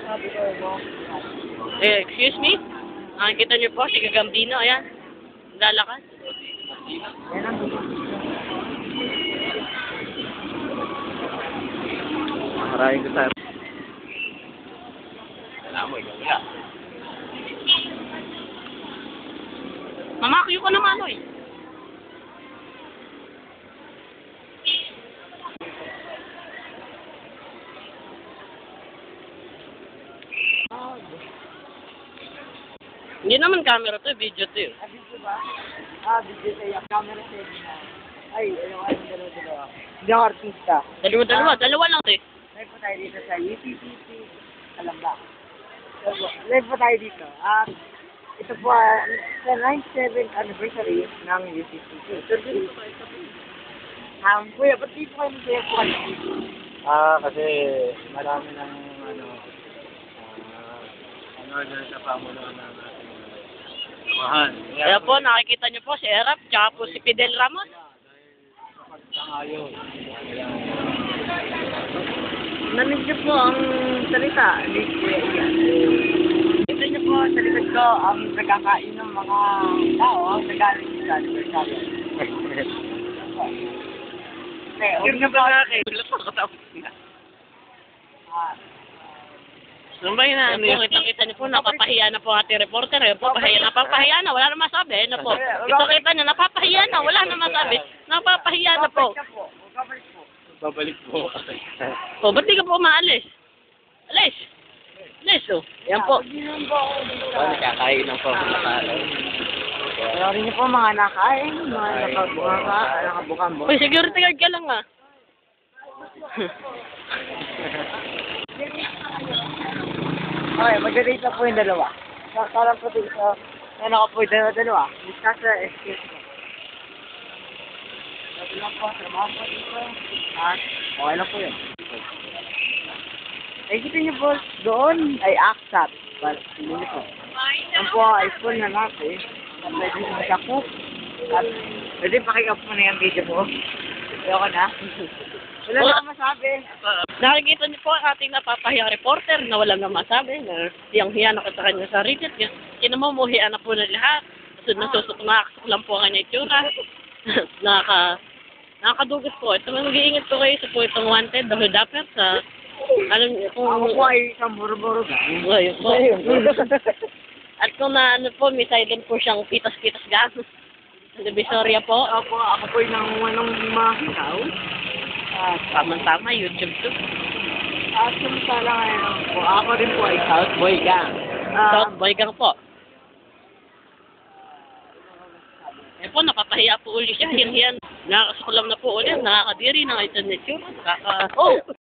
sabi ko, no? Excuse me? Nakikita niyo po si Gagambino, ayan. Lalakad. Yan ang Maraming ko tayo. Wala mo, ikaw wala. Mamakyo ka naman, oy. Hindi naman camera to, video to yun. video ba? Video sa camera sa na. Ay, ano dalawa. Hindi ako artista. Dalawa lang to eh. Live pa tayo dito sa UPPC. Alam ba? Live pa tayo dito. Ito po sa 97th anniversary ng UPPC. Kuya, ba't dito kayo masaya po kayo? Kasi marami ng sa pamunuan ng ating mahal. Kaya po, nakikita niyo po si Erap, tsaka po si Fidel Ramos. Sangayon. Namiss niyo po ang salita ni Kuya Ian. Ito niyo po sa likod ko ang nagkakain ng mga tao ang nagaling sa anniversary. Huwag na ba nakakay? Gulat pa katapos na. Ano ba yun? Kita niyo po, napapahiya na po ating reporter. Napapahiya na, wala na masabi. Ano po? Kita niyo, napapahiya na, wala na masabi. Napapahiya na po. Babalik po. O, ba't di ka po umaalis? Alis! Alis, o. Yan po. Nakakain ng pamulakalan. Rin niyo po mga nakain, mga nakabukang. Uy, security guard ka lang, ah. Okay, mag-date na po yung dalawa. Kalang po dito, naka po yung dalawa. Discuss the excuse mo. Sabi lang po, trabaho po dito. Okay lang po yun. Kita niyo po, doon ay AXAP. But, hindi po. Yan po, iPhone na natin. Pwede mo siya cook. At pwede pakikap mo na yung video mo. Ayoko na. Wala na akong masabi. Nakikita niyo po ang ating napapahiyang reporter na walang na masabi. Na hiyang-hiya na sa kanya sarili. Kinamumuhian na po na lahat. Nakaksok lang po ang kanya itsura. Nakakadugas po. Ito mag-iingat po kayo sa po itong wanted. Dahil dapat sa... Alam niyo kung... Ako po ay isang buro-buro ka. Ayun po. At kung na ano po, may silent po siyang pitas-pitas gas. Sa Divisoria po. Ako po yung nangunganong mga hikaw. Tama-tama, YouTube to. Samantala ngayon po, ako rin po ay South Boy Gang. South Boy Gang po. Eh po, napapahiya po uli siya. Yan. Nakakasukulam na po ulit. Nakakadiri ng ito na itsura. Oh!